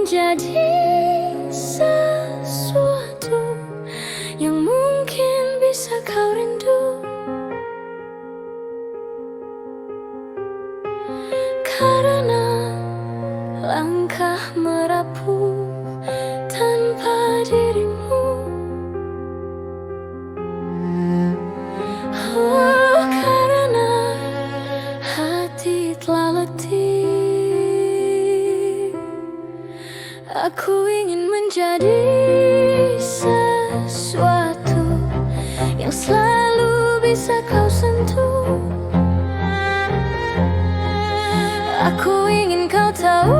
menjadi sesuatu yang mungkin bisa kau rindu. Karena langkah merapuh tanpa dirimu. Oh, karena hati telah letih, aku ingin menjadi sesuatu yang selalu bisa kau sentuh. Aku ingin kau tahu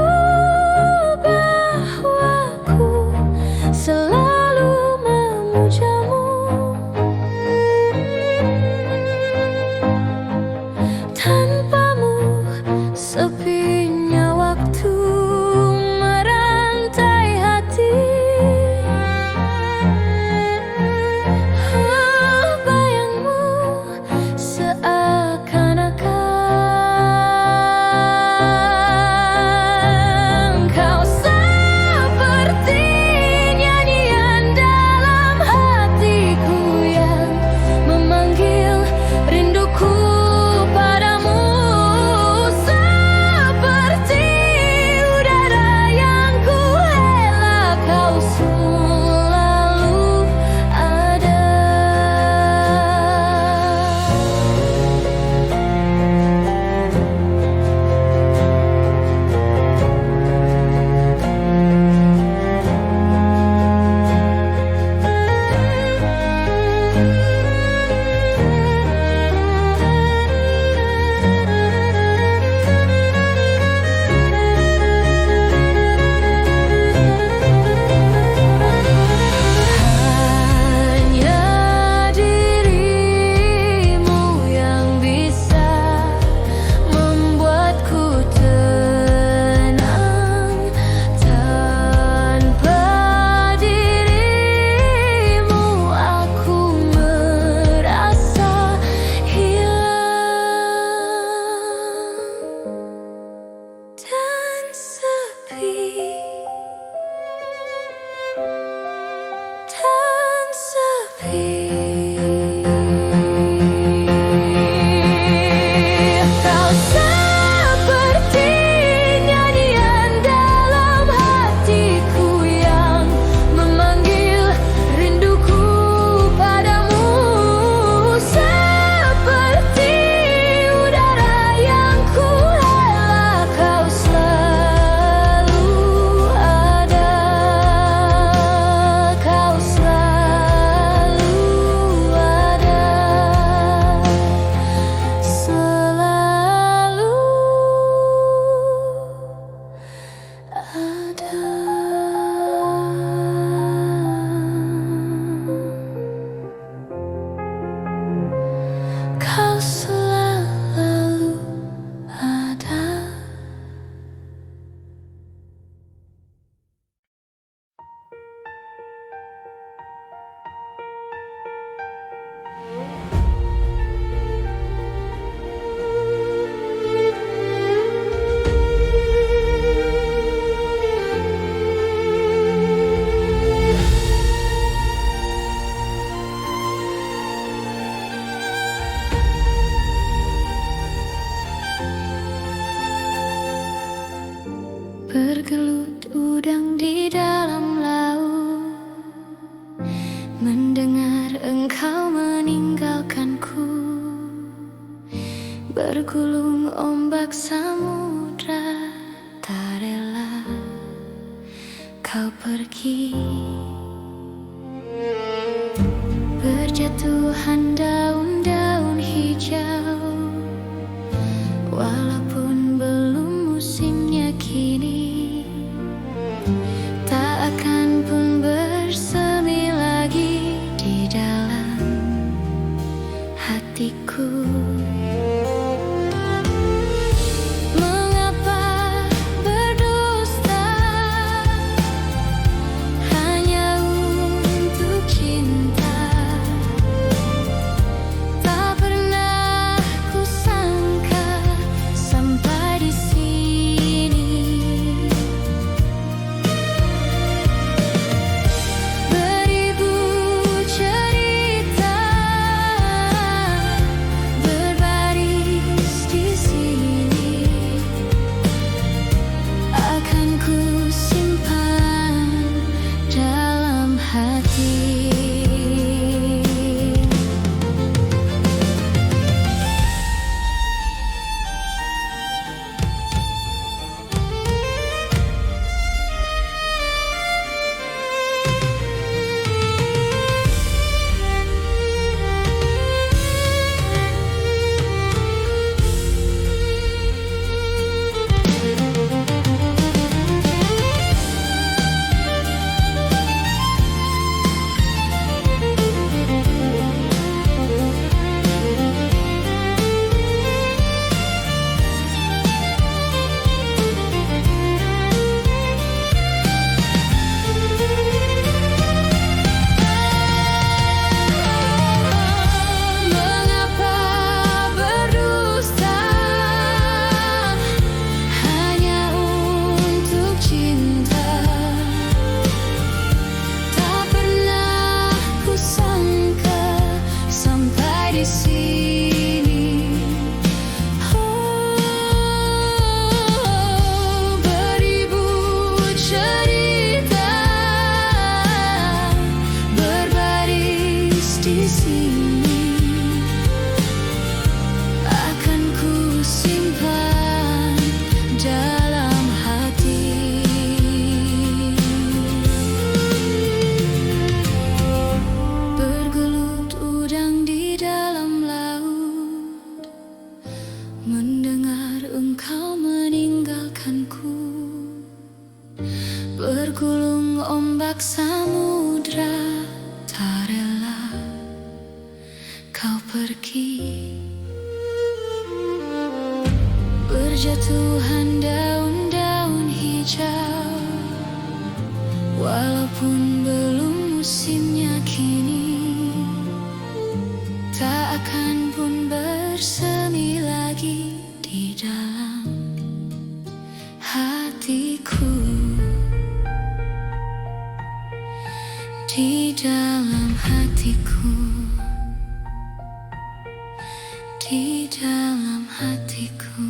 bahwa aku selalu memujamu. Tanpamu sepinya waktu merantai hati. Oh, bayangmu seakan-akan kau seperti nyanyian dalam hatiku yang memanggil rinduku padamu. Seperti udara yang ku hela, kau selalu ada. Hanya dirimu yang bisa membuatku tenang. Tanpa dirimu aku merasa hilang dan sepi. Dan sepi. Kau seperti nyanyian dalam hatiku yang memanggil rinduku padamu. Seperti udara yang ku hela, kau selalu ada. Kau selalu ada. Selalu ada. Kau selalu ada. Bergelut udang di dalam laut, mendengar engkau meninggalkanku. Bergulung ombak samudra, tak rela kau pergi. Berjatuhan daun-daun hijau, walaupun belum musimnya kini, tak akan pun bersemi lagi di dalam hatiku. Mengapa berdusta hanya untuk cinta? Tak pernah bergulung ombak samudra, tak rela kau pergi. Berjatuhan daun-daun hijau, walaupun belum musimnya kini, tak akan pun bersemi lagi di dalam hatiku. Di dalam hatiku, di dalam hatiku.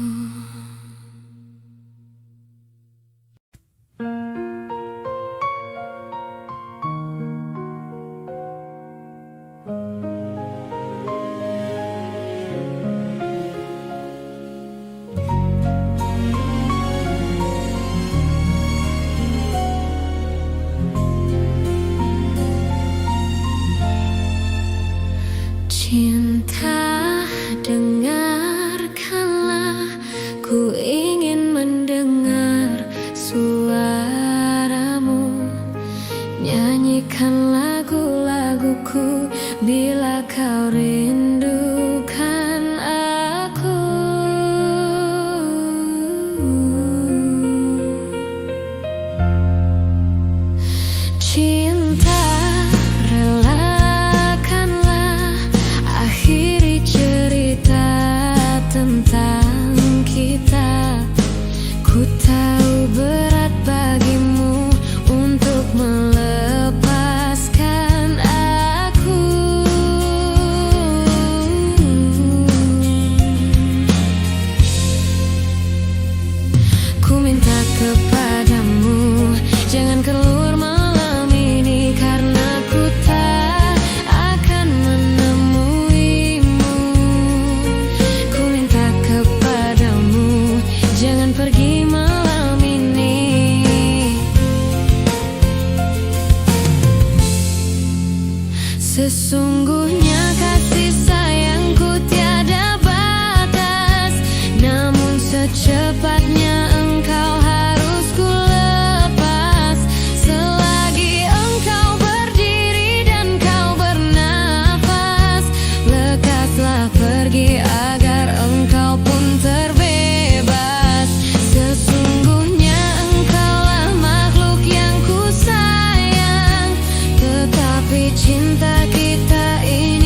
Cinta, dengarkanlah, ku ingin mendengar suaramu. Nyanyikan lagu-laguku bila kau rindukan aku. Cinta, tentang kita. Ku tahu berat bagimu untuk melepaskan aku. Ku minta kepadamu, jangan keluar malam ini, karena ku tak akan menemuimu. Jangan pergi malam ini. Sesungguhnya kasih sayangku tiada batas, namun secepatnya engkau harus ku lepas. Selagi engkau berdiri dan kau bernafas, lekaslah pergi agar engkau pun terbebas. Sesungguhnya engkaulah makhluk yang ku sayang, tetapi cinta kita ini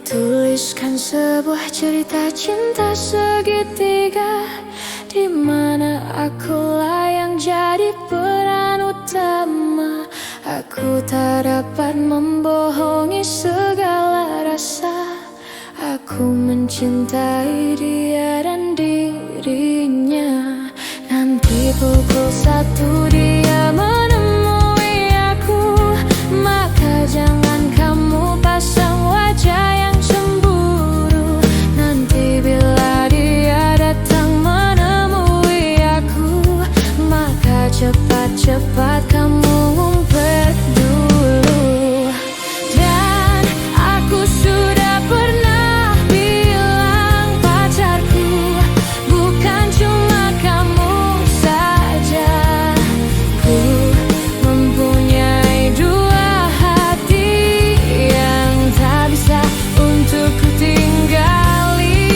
Tuliskan sebuah cerita cinta segitiga, di mana akulah yang jadi peran utama. Aku tak dapat membohongi segala rasa. Aku mencintai dia dan dirinya. Nanti pukul 1 dia menemui aku, maka jangan kamu pasang wajah yang cemburu. Nanti bila dia datang menemui aku, maka cepat-cepat kamu ngumpet dulu. Dan aku sudah pernah bilang pacarku bukan cuma kamu saja. Ku mempunyai dua hati yang tak bisa untuk ku tinggali.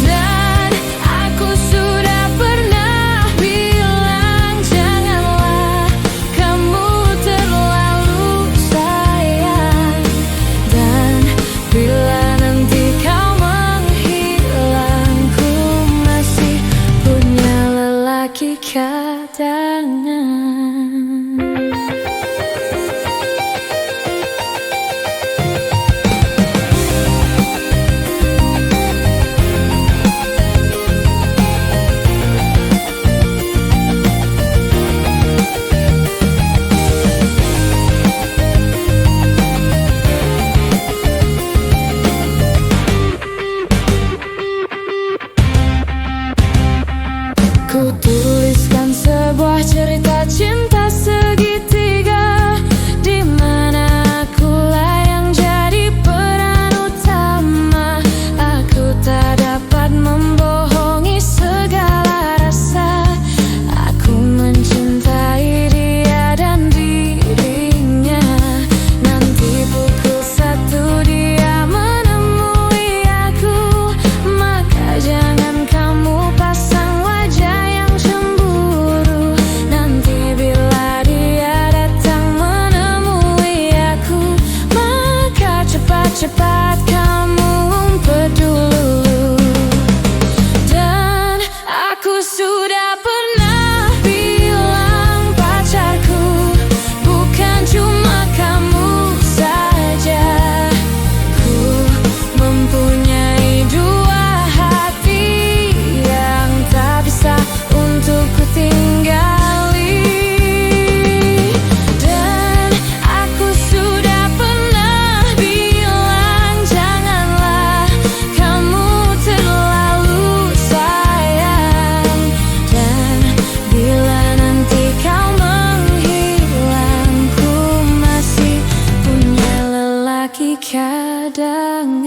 Dan aku sudah pernah bilang janganlah kamu terlalu sayang. Dan bila nanti kau menghilang, ku masih punya lelaki cadangan. Ku tuliskan sebuah cerita cinta segitiga, di mana akulah yang jadi peran utama. Aku tak dapat membohongi segala rasa. Aku mencintai dia dan dirinya. Nanti pukul 1 dia menemui aku, maka jangan kamu pasang wajah yang cemburu. Nanti bila dia datang menemui aku, maka cepat-cepat kamu ngumpet dulu. Dan aku sudah pernah bilang pacarku bukan cuma kamu saja. Ku mempunyai dua hati yang tak bisa untuk ku tinggali. Dan aku sudah pernah bilang janganlah kamu terlalu sayang. Dan bila nanti kau menghilang, ku masih punya lelaki cadangan.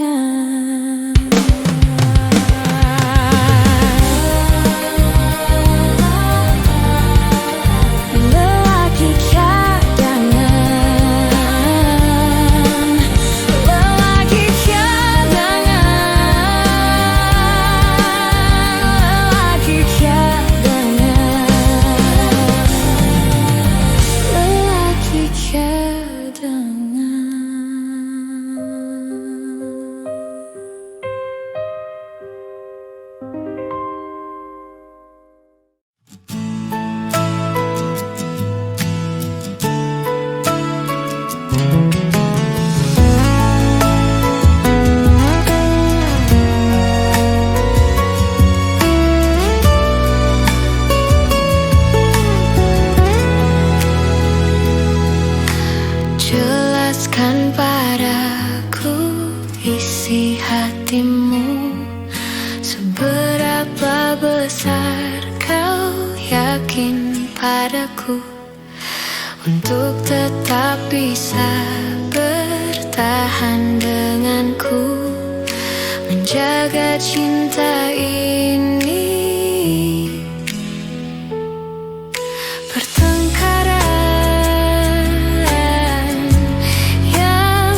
Lelaki cadangan, lelaki cadangan, lelaki cadangan, lelaki cadangan. Jelaskan padaku isi hatimu, seberapa besar kau yakin padaku, untuk tetap bisa bertahan denganku, menjaga cinta ini. Pertengkaran yang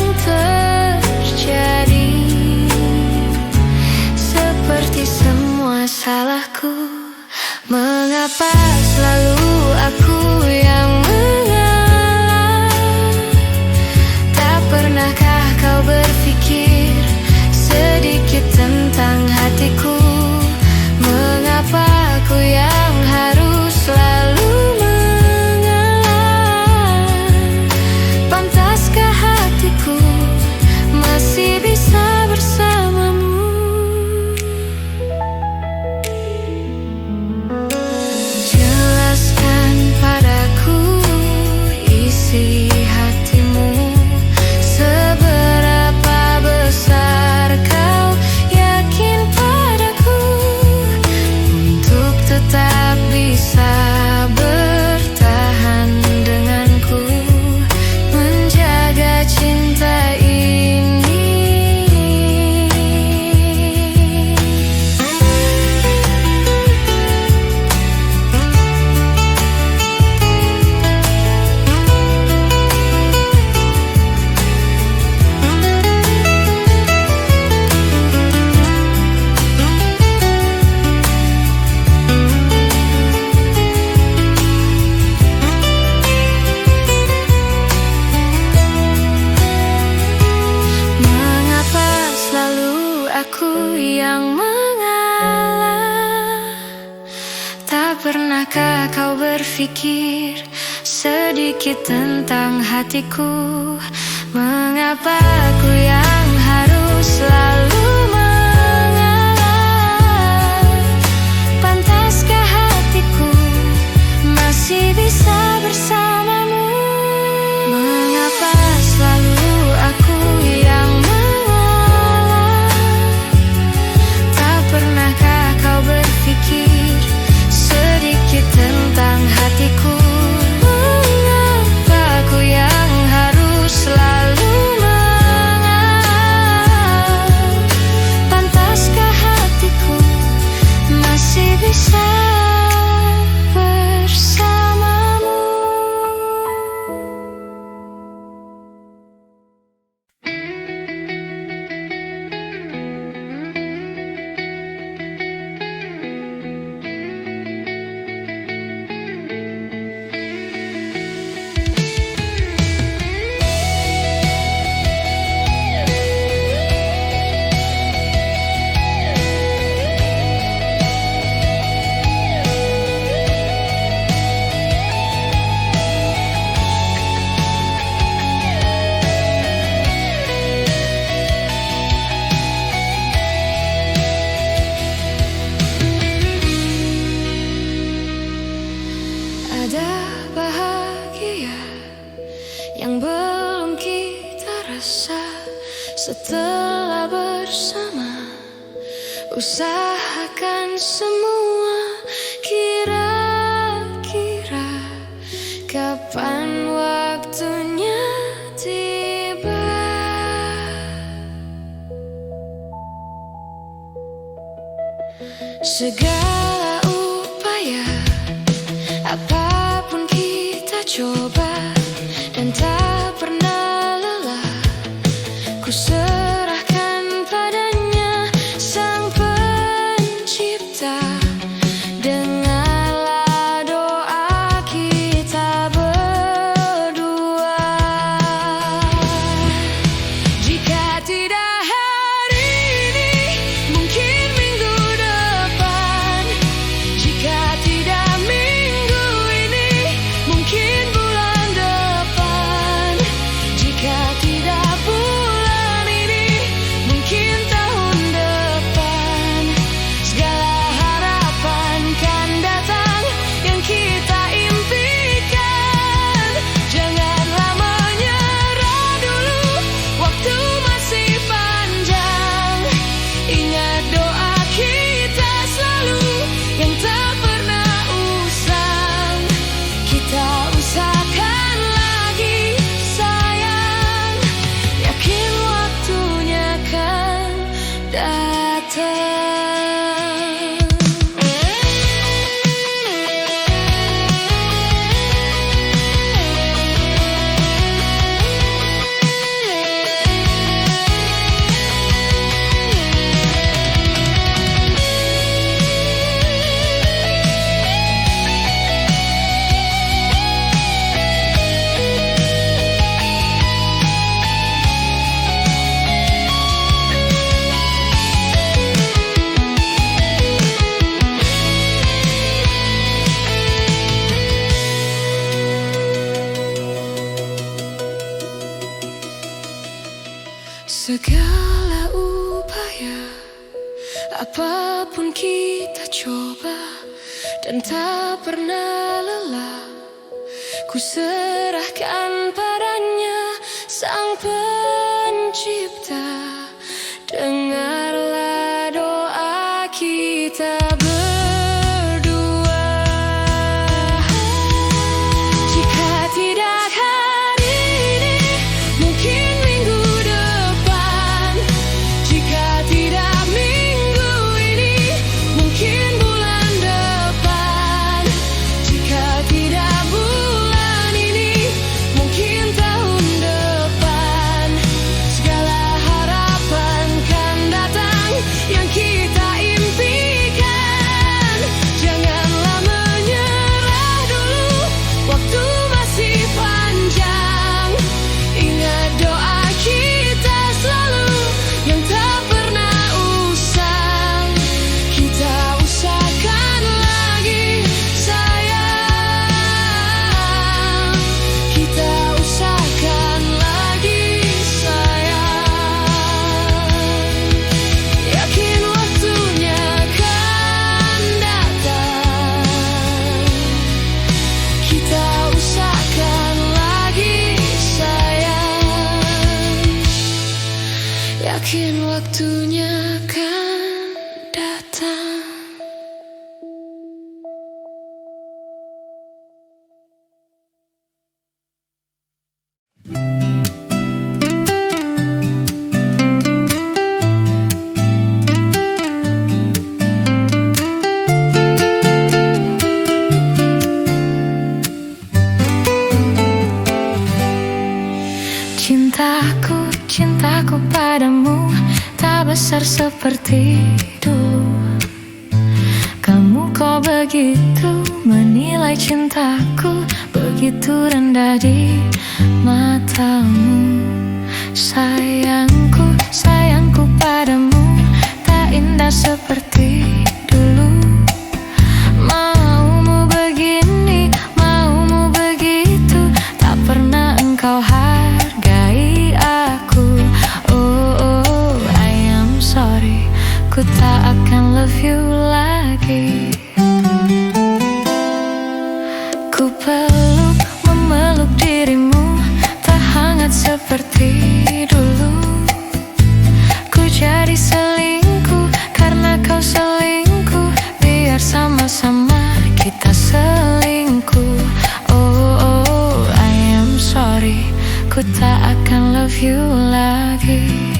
yang mengalah. Tak pernahkah kau berpikir sedikit tentang hatiku? Mengapa aku yang harus selalu mengalah? Pantaskah hatiku masih bisa bersamamu? Mengapa selalu aku yang mengalah? Tak pernahkah kau berpikir sedikit tentang hatiku? Mengapa aku yang harus selalu mengalah? Pantaskah hatiku masih bisa bersamamu? Ada bahagia yang belum kita rasa setelah bersama. Usahakan semua, kira-kira kapan waktunya tiba. Segala upaya, apapun kita coba, dan tak pernah lelah. Ku serahkan padanya, Sang Pencipta. Dengarlah doa kita berdua. Jika tidak hari ini, mungkin minggu depan. Jika tidak minggu ini, mungkin bulan depan. Jika tidak bulan ini, mungkin tahun depan. Segala harapan kan datang yang kita impikan. Janganlah menyerah dulu, waktu masih panjang. Ingat doa kita selalu yang tak pernah usang. Kita usahakan lagi sayang, yakin waktunya kan datang. Segala upaya, apapun kita coba, dan tak pernah lelah. Ku serahkan padanya, Sang Pencipta. Dengarlah doa kita berdua. Jika tidak hari ini, mungkin minggu depan. Jika tidak minggu ini, mungkin bulan depan. Jika tidak bulan ini, mungkin Yakin waktunya akan datang. Cintaku padamu tak besar seperti dulu. Kamu kok begitu menilai cintaku, begitu rendah di matamu. Sayangku, sayangku padamu tak indah seperti dulu. Maumu begini, maumu begitu, tak pernah engkau hargai aku. Oh, I am sorry, ku tak akan love you lagi. Ku peluk, memeluk dirimu, tak hangat seperti dulu. Ku jadi selingkuh karena kau selingkuh, biar sama-sama kita selingkuh. Oh, I am sorry, ku tak akan love you lagi.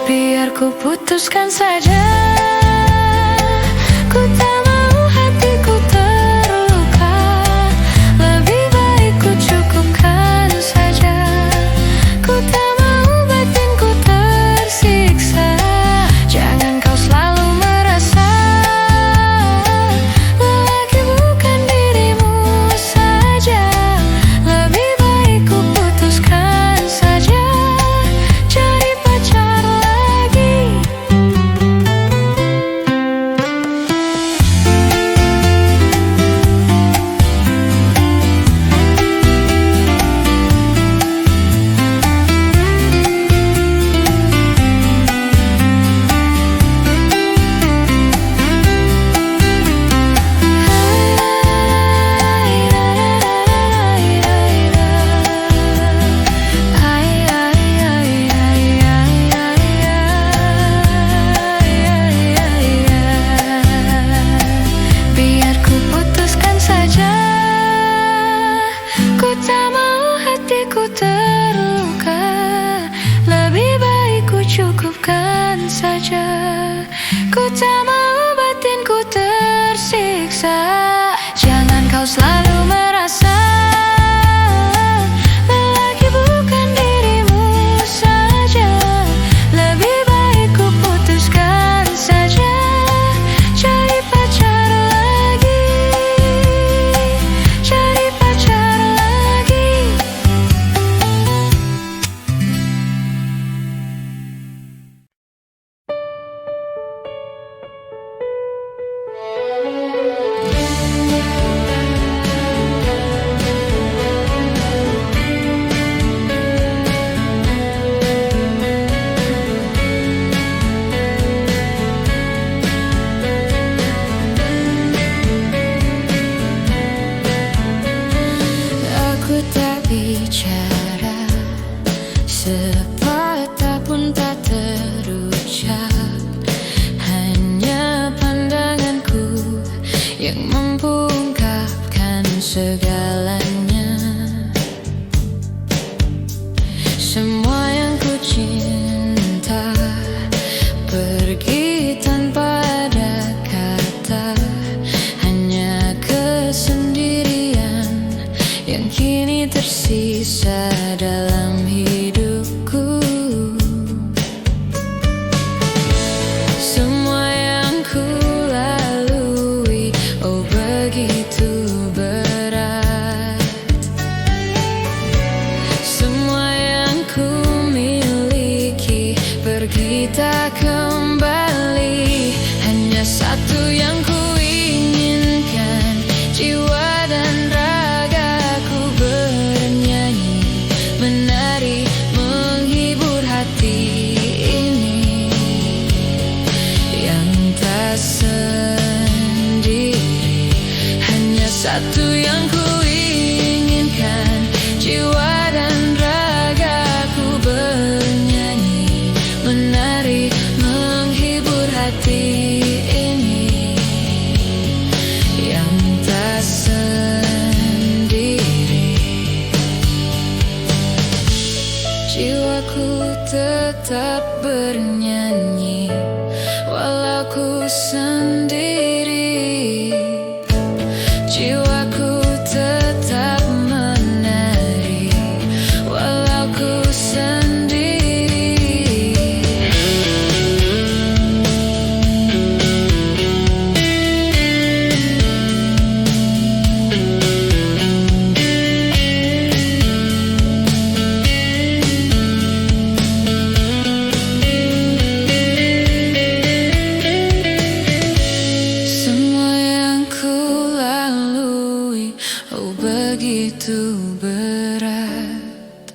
Biar ku putuskan saja, ku tak mau hatiku terluka. Lebih baik ku cukupkan saja. Ku tak mau batinku tersiksa. Jangan kau selalu merasa lelaki bukan dirimu saja. Lebih baik ku putuskan saja, cari pacar lagi. Biar ku putuskan saja, ku tak mau hatiku terluka. Lebih baik ku cukupkan saja. Ku tak mau batinku tersiksa. Jangan kau selalu merasa lelaki bukan dirimu saja. Lebih baik ku putuskan saja, cari pacar lagi. Cari pacar lagi. Aku tak bicara, sepatah pun tak terucap. Hanya pandanganku yang mampu ungkapkan segalanya. Semua yang ku cinta pergi tanpa ada kata. Hanya kesendirian yang kini tersisa dalam hidupku. Semua yang ku lalui, oh begitu berat. Semua yang ku miliki pergi tak kembali. Hanya satu yang ku inginkan, jiwa dan ragaku bernyanyi, menari, menghibur hati ini yang tak sendiri. Hanya satu yang ku inginkan, jiwa dan ragaku bernyanyi, Ku tetap bernyanyi walau ku sendiri. Jiwaku tetap menari walau ku sendiri. Semua yang ku lalui, oh begitu berat.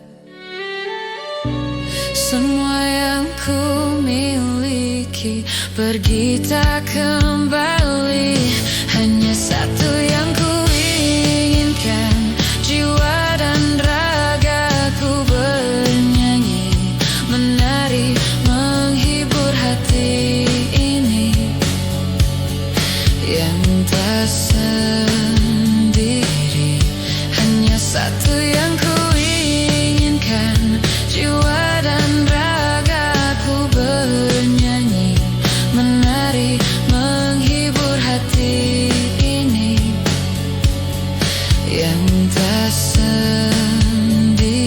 Semua yang ku miliki pergi tak kembali. Hanya satu yang ku inginkan, jiwa dan ragaku bernyanyi, menari, menghibur hati ini yang tak sendiri. Hanya satu yang ku inginkan, jiwa dan ragaku bernyanyi, menari, menghibur hati ini yang tak sendiri.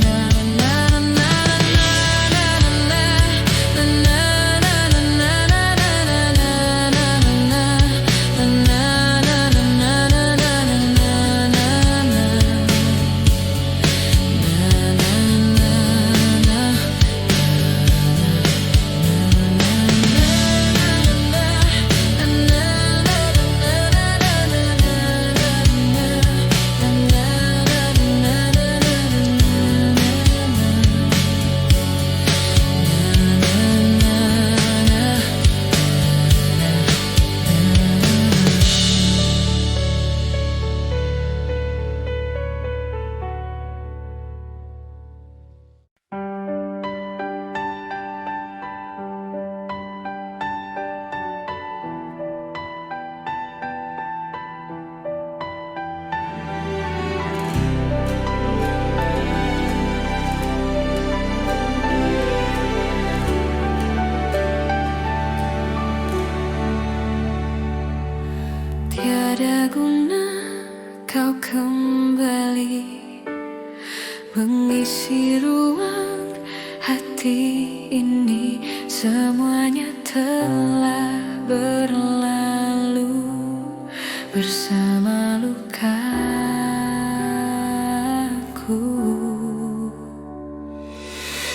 Na na na na na na na na na na Tiada guna kau kembali mengisi ruang hati ini. Semuanya telah berlalu bersama lukaku.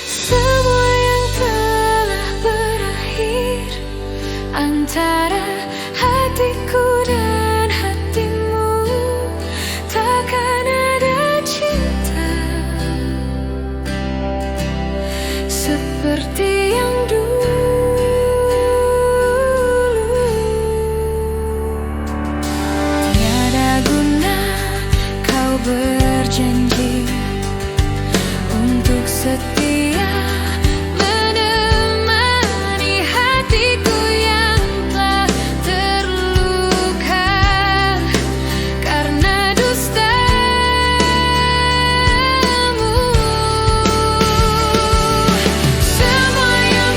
Semua yang telah berakhir antara hatiku dan hatimu. Takkan ada cinta seperti yang dulu. Tiada guna kau berjanji untuk setia menemani hatiku yang telah terluka karena dustamu. Semua yang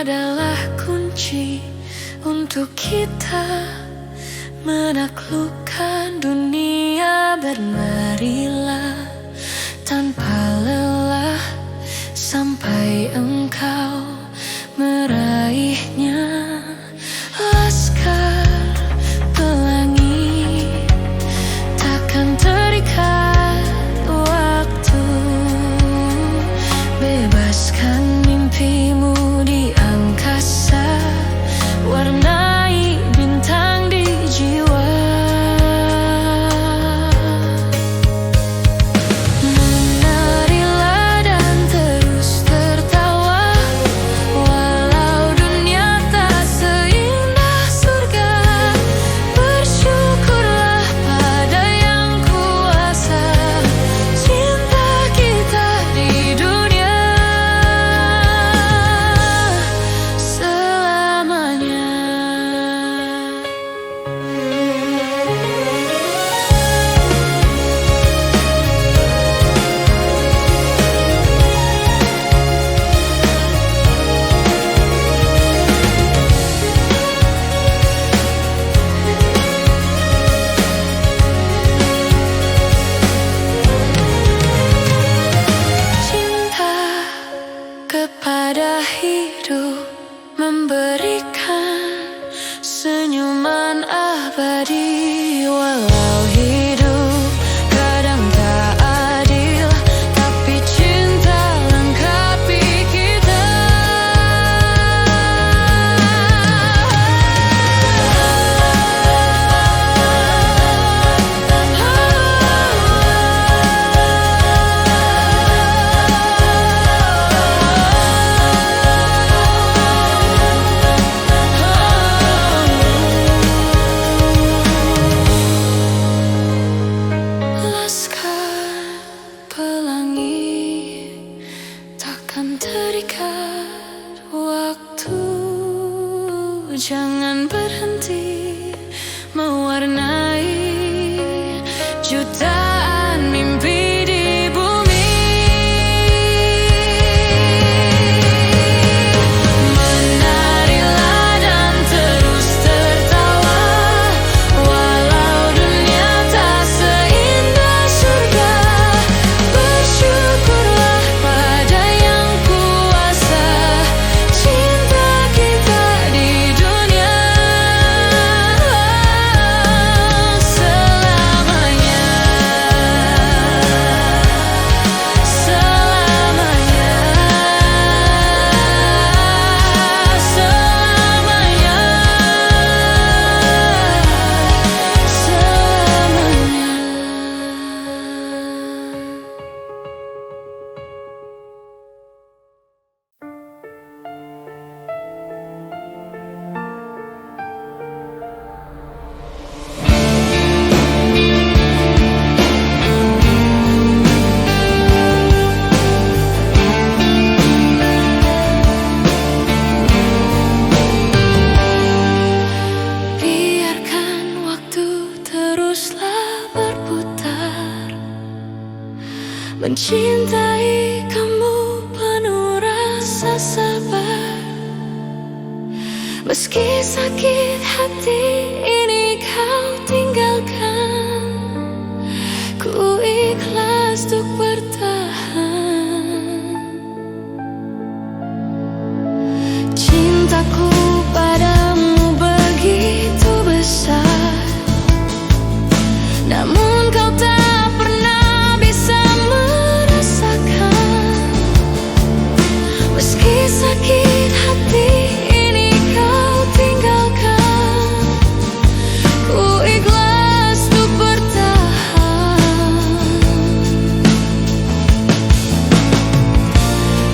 adalah kunci untuk kita menaklukkan dunia. Berlarilah tanpa lelah sampai engkau meraihnya. Laskar pelangi takkan terikat waktu. Bebaskan mimpimu di angkasa, warnai bintang di jiwa. Menarilah dan terus tertawa, walau dunia tak seindah surga. Bersyukurlah pada yang kuasa, cinta kita di dunia selamanya. Cinta kepada hidup, memberikan senyuman abadi. Walau hidup kadang tak adil, tapi cinta lengkapi kita. Laskar pelangi takkan terikat waktu. Jangan berhenti mewarnai jutaan mimpi di bumi. Menarilah dan terus tertawa, walau dunia tak seindah surga. Bersyukurlah pada yang kuasa, cinta kita di dunia selamanya. Selamanya, selamanya, selamanya. Biarkan waktu teruslah berputar, mencintai kamu penuh rasa sabar. Meski sakit hati ini kau tinggalkan, ku ikhlas untuk bertahan. Cintaku padamu begitu besar, namun kau tak pernah bisa merasakan. Meski sakit hati ini kau tinggalkan, ku ikhlas untuk bertahan.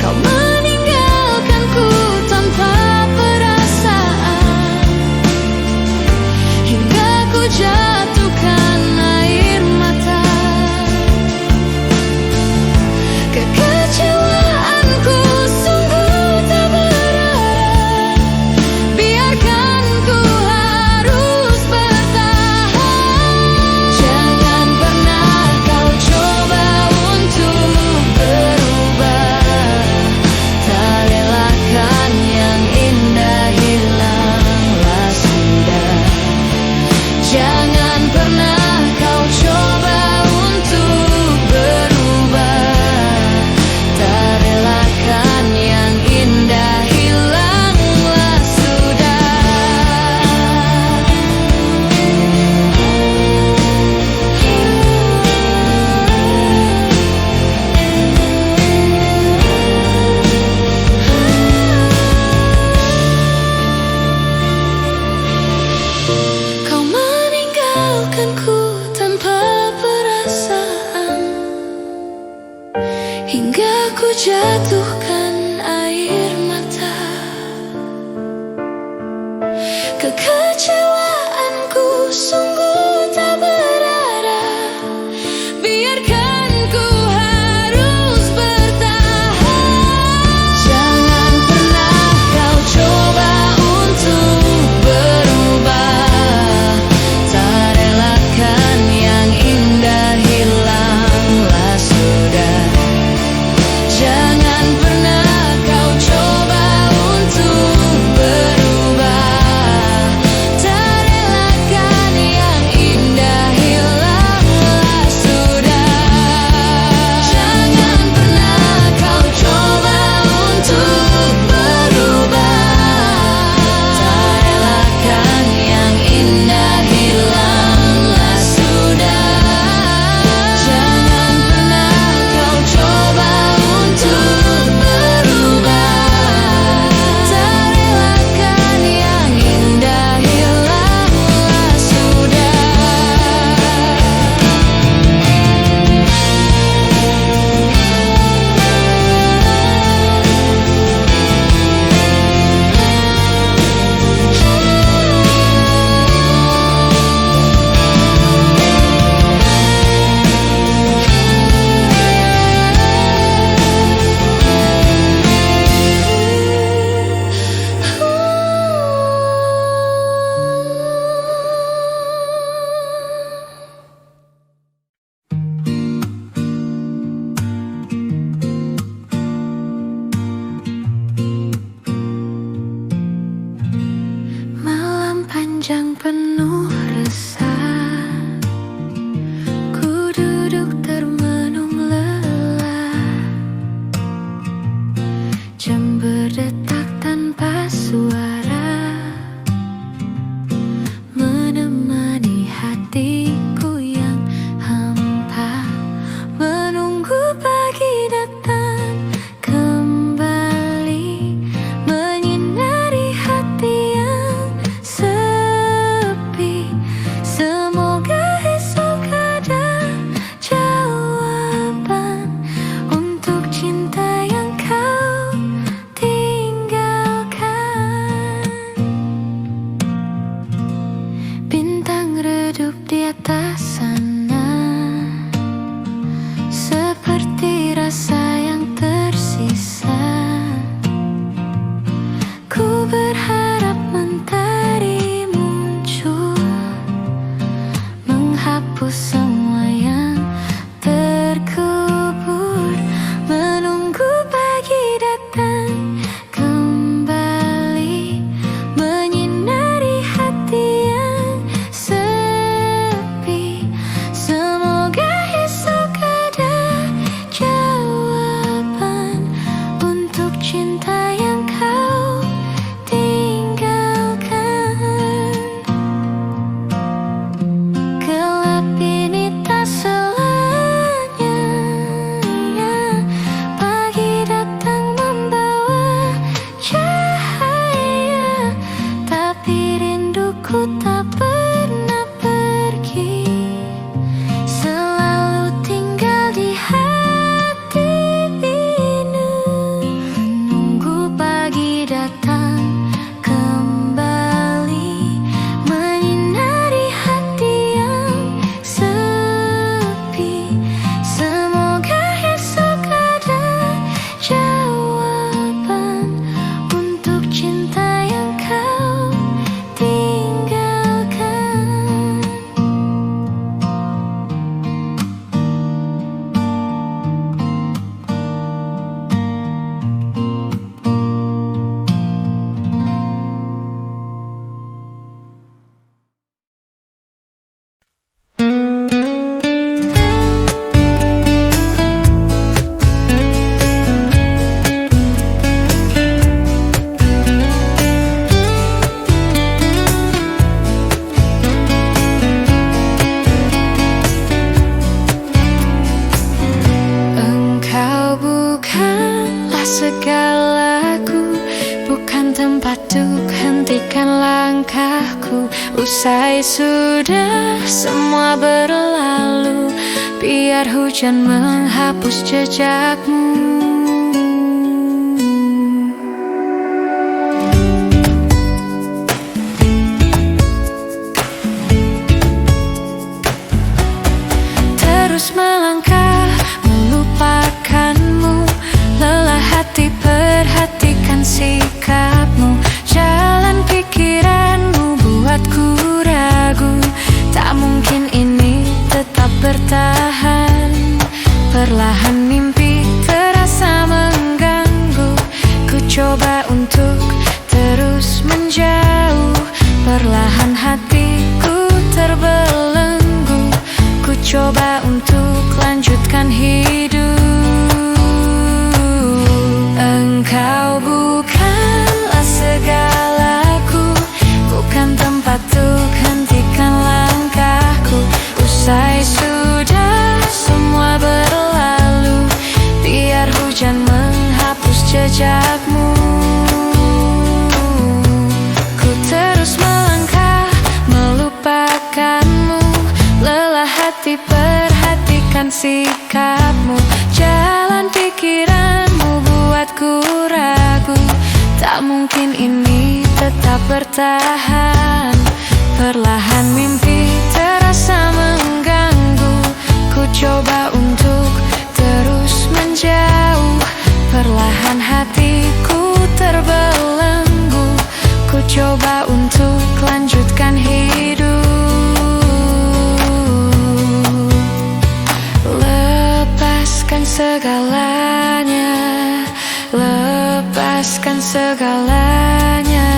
Kau meninggalkanku tanpa perasaan. Kekecewaanku sungguh tak berarah. Biarkan ku harus bertahan. Jangan pernah kau coba untuk berubah. Tak relakan yang indah hilanglah sudah. Jangan pernah kau coba untuk berubah. Tak relakan yang indah hilanglah sudah. Jangan pernah kau coba untuk berubah. Tak relakan yang indah hilanglah sudah. Jangan pernah kau coba untuk berubah. Tak relakan yang indah hilanglah sudah. Malam panjang penuh resah. Ku duduk termenung lelah. Jam berdetak tanpa suara, menemani hatiku yang hampa. Menunggu pagi datang kembali, menyinari hati yang sepi. Semoga esok ada jawaban untuk cinta yang kau tinggalkan. Bintang redup di atas sana, seperti rasa yang tersisa. Ku berharap mentari muncul, menghapus semua yang terkubur. Menunggu pagi datang kembali, menyinari hati yang sepi. Semoga esok ada jawaban untuk cinta yang kau tinggalkan. Gelap ini tak selamanya. Pagi datang membawa cahaya, tapi rinduku tak pernah pergi. Selalu tinggal di hati ini. Menunggu pagi datang kembali, menyinari hati yang sepi. Semoga esok ada jawaban untuk cinta yang kau tinggalkan. Engkau bukanlah segalaku, bukan tempat untuk hentikan langkahku. Usai sudah semua berlalu, biar hujan menghapus jejakmu. sikapmu. Jalan pikiranmu buatku ragu. Tak mungkin ini tetap bertahan. Perlahan mimpi terasa mengganggu. Ku coba untuk terus menjauh. Perlahan hatiku terbelenggu. Ku coba untuk lanjutkan hidup. Lepaskan segalanya, lepaskan segalanya.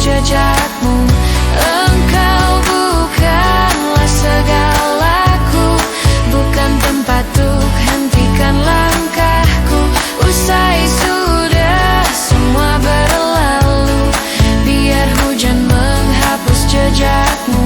Jejakmu, engkau bukanlah segalaku, bukan tempatku, hentikan langkahku. Usai sudah semua berlalu, biar hujan menghapus jejakmu.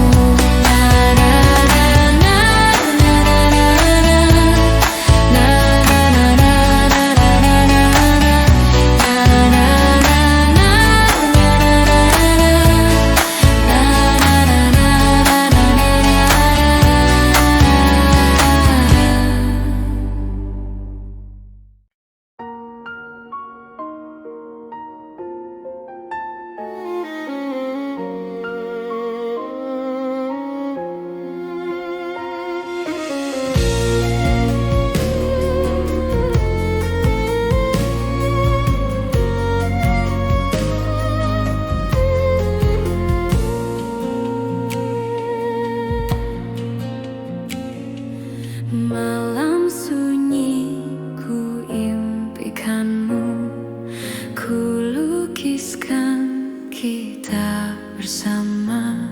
Malam sunyi ku impikanmu, ku lukiskan kita bersama.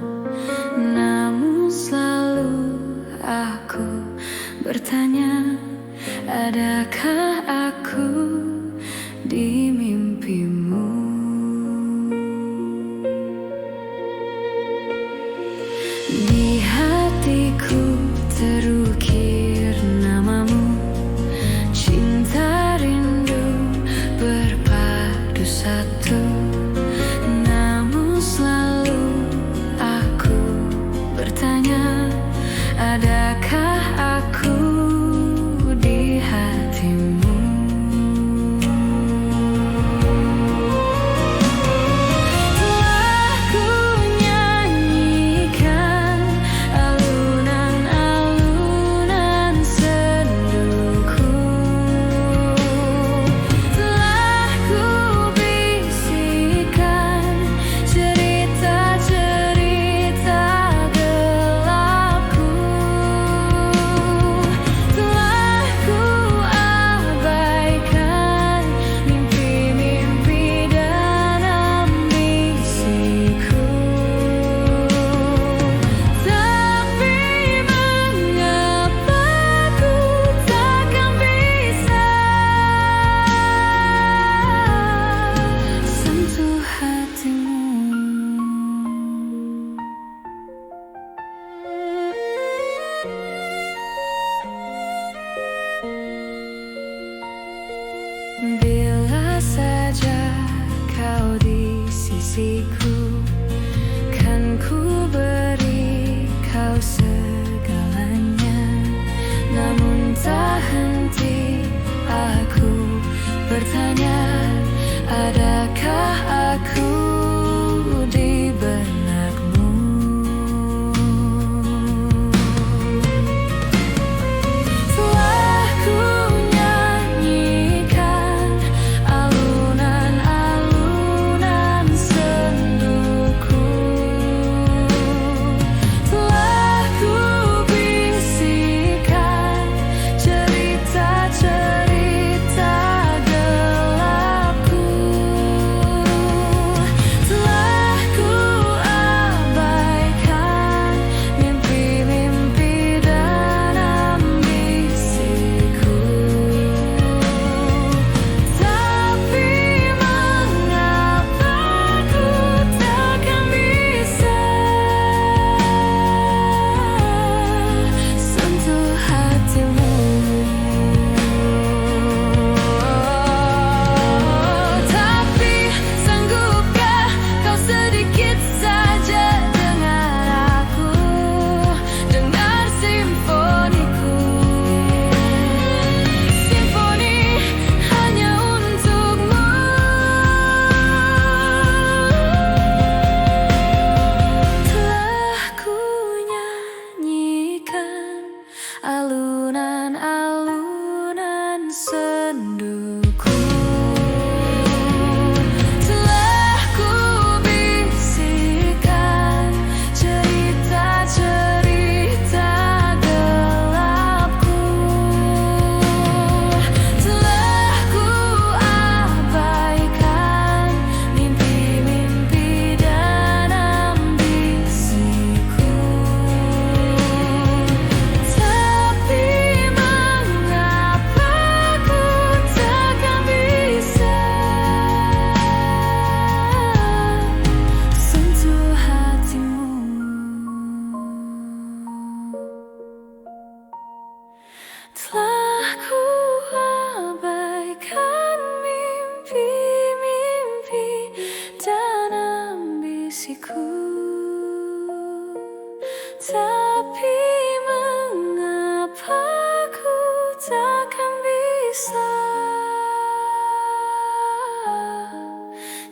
Namun selalu aku bertanya, adakah aku di mimpimu? Di hatiku terukir namamu, cinta rindu berpadu satu. Namun selalu aku bertanya, adakah aku di hatimu?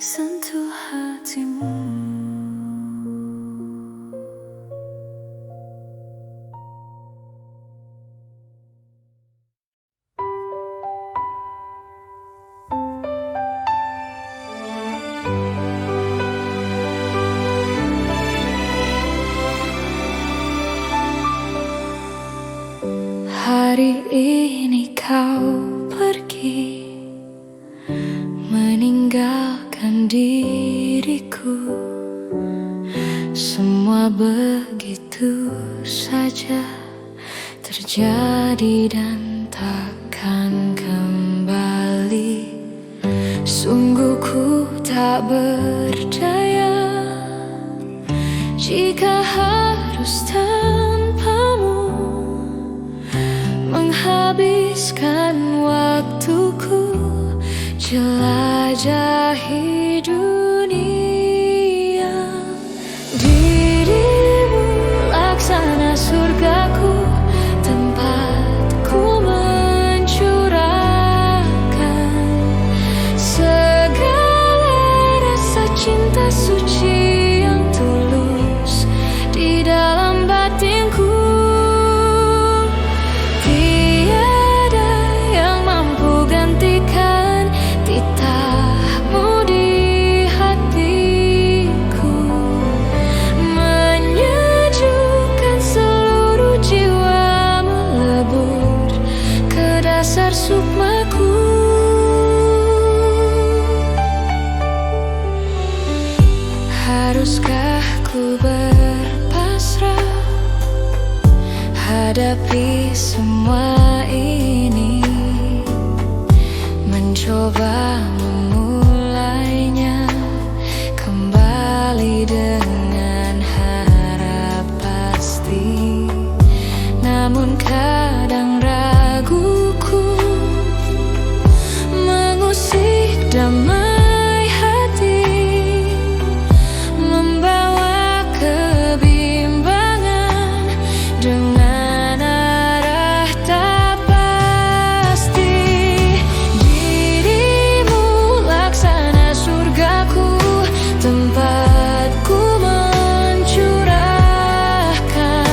sentuh hatimu. Hari ini kau pergi, meninggalkan diriku. Semua begitu saja terjadi dan takkan kembali. Sungguh ku tak berdaya jika harus tanpamu menghabiskan waktuku jelajahi dunia. Dirimu laksana surgaku, tempatku mencurahkan segala rasa cinta suci yang tulus di dalam batinku. Sukmaku, haruskah ku berpasrah hadapi semua ini, mencoba memulainya kembali dengan harap pasti, namun kadang raguku mengusik damai hati, membawa kebimbangan dengan arah tak pasti. Dirimu laksana surgaku, tempatku mencurahkan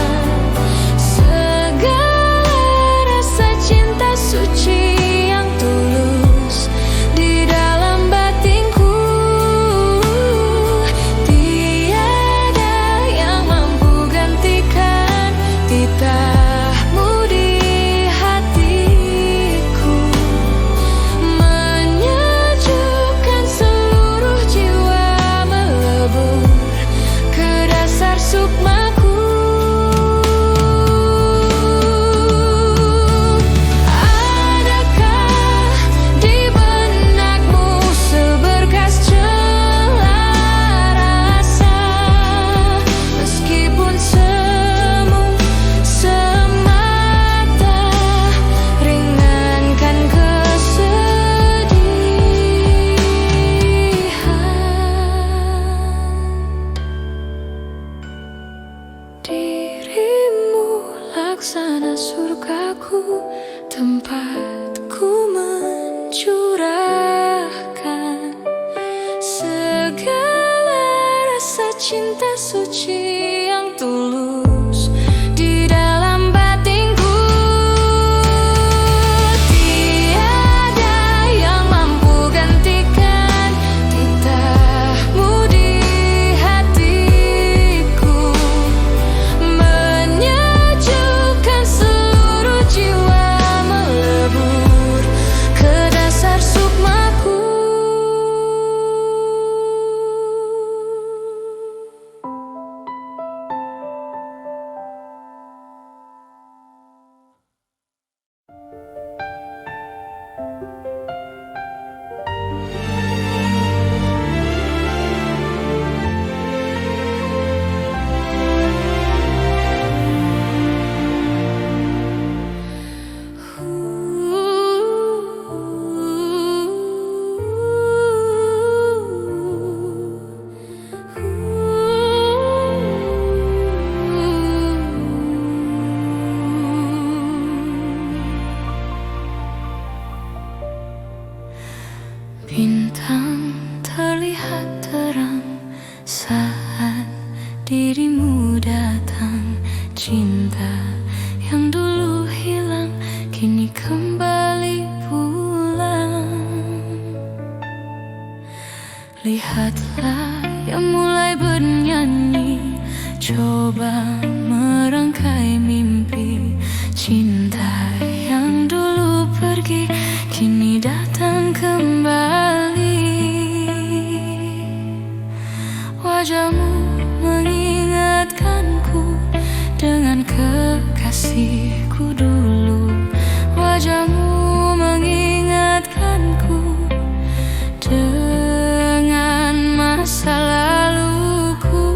segala rasa cinta suci yang tulus di dalam batinku. Tiada yang mampu gantikan titahmu di hatiku, menyejukkan seluruh jiwa, melebur ke dasar sukmaku. Adakah di benakmu seberkas celah rasa, meskipun semu semata ringankan kesedihan. Dirimu laksana surgaku, tempatku mencurahkan segala rasa cinta suci yang tulus di dalam batinku. Tiada yang mampu gantikan titahmu di hatiku, menyejukkan seluruh jiwa, melebur ke dasar sukmaku. Lihatlah yang mulai bernyanyi, coba merangkai mimpi. Cinta yang dulu pergi kini datang kembali. Wajahmu mengingatkanku dengan kekasihku dulu. Wajahmu mengingatkanku dengan masa laluku.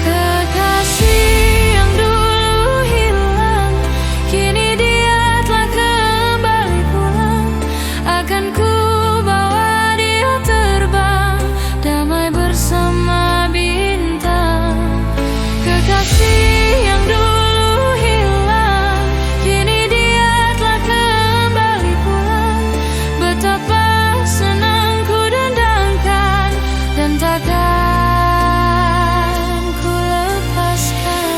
Kekasih yang dulu hilang, kini dia telah kembali pulang. Akan ku bawa dia terbang, damai bersama bintang. Kekasih yang dulu hilang, kini dia telah kembali pulang. Betapa senang ku dendangkan dan takkan ku lepaskan.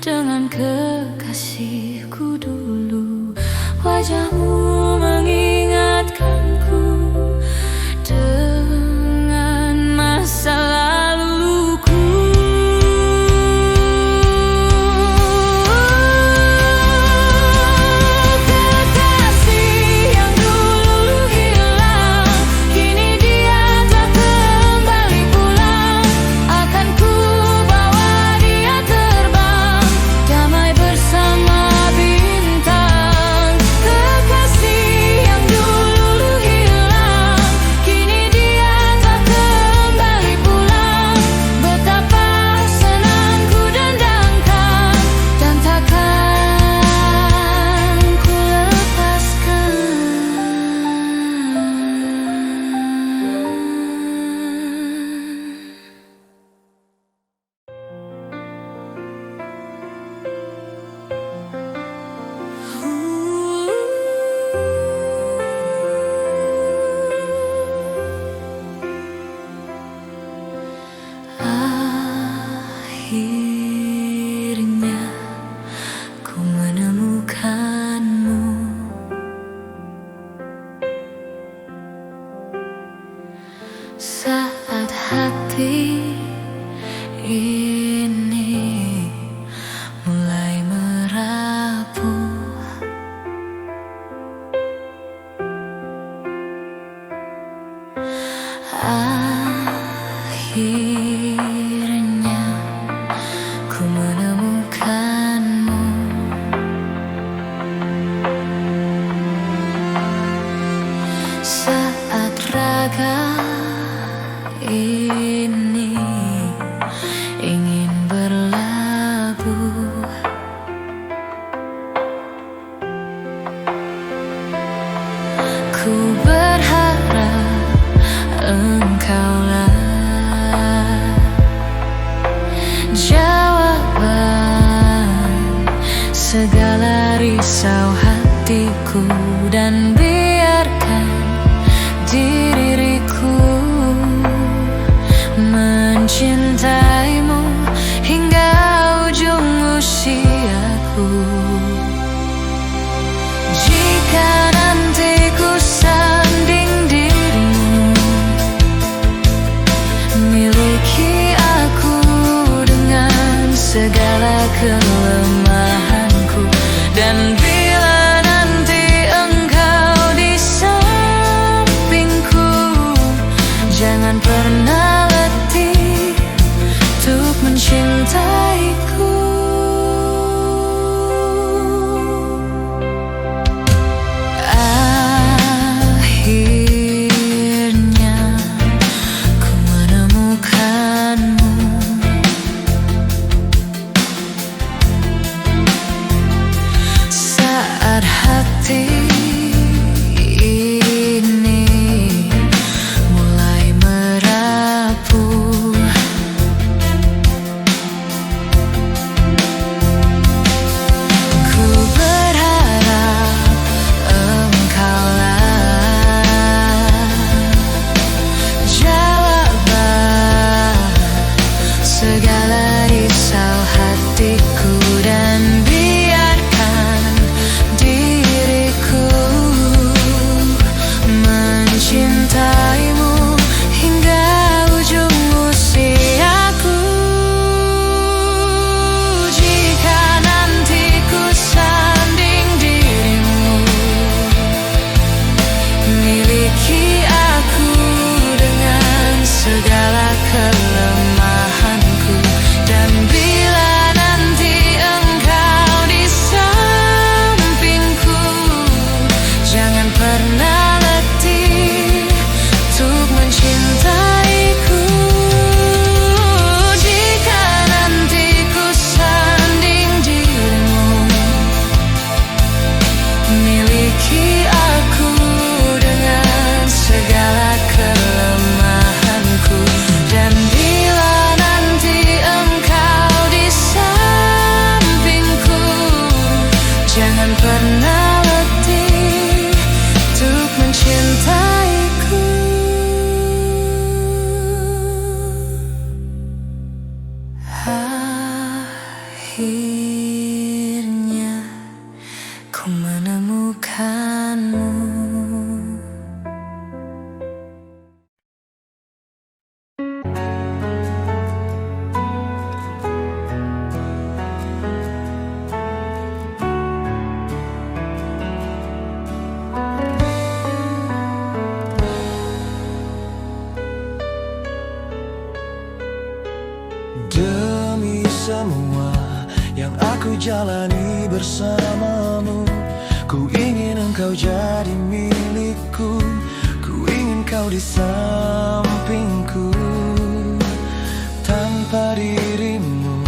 Dengan kekasihku dulu, wajahmu mengingatkanku dengan masa laluku. Kekasih yang dulu hilang, kini dia telah kembali pulang. Akan ku bawa dia terbang, damai bersama bintang. Kekasih yang dulu hilang, kini dia telah kembali pulang. Betapa senang ku dendangkan dan takkan ku lepaskan. Akhirnya ku menemukanmu. Saat hati ini mulai merapuh, akhirnya ku menemukanmu. Saat raga ini ingin berlabuh, ku berharap engkaulah jawaban segala risau hatiku, dan biarkan diriku mencintaimu hingga ujung usiaku. Jika nanti ku sanding dirimu, miliki aku dengan segala kelemahanku. Dan bila nanti engkau di sampingku, jangan pernah letih untuk mencintaiku. Akhirnya semua yang aku jalani bersamamu. Ku ingin engkau jadi milikku, ku ingin kau di sampingku. Tanpa dirimu,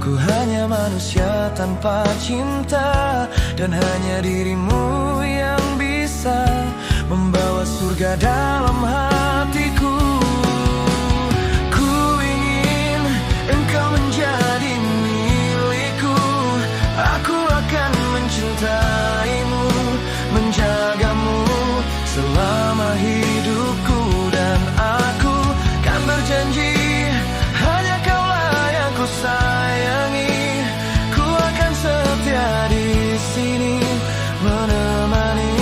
ku hanya manusia tanpa cinta, dan hanya dirimu yang bisa membawa surga dalam hatiku. Ku ingin engkau menjadi milikku, aku akan mencintaimu, menjagamu selama hidupku. Dan aku kan berjanji, hanya kaulah yang ku sayangi. Ku akan setia di sini menemani.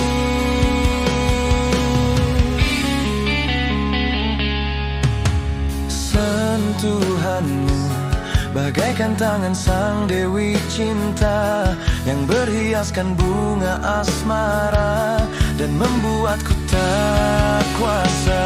Sentuhanmu bagaikan tangan sang dewi cinta yang berhiaskan bunga asmara dan membuatku tak kuasa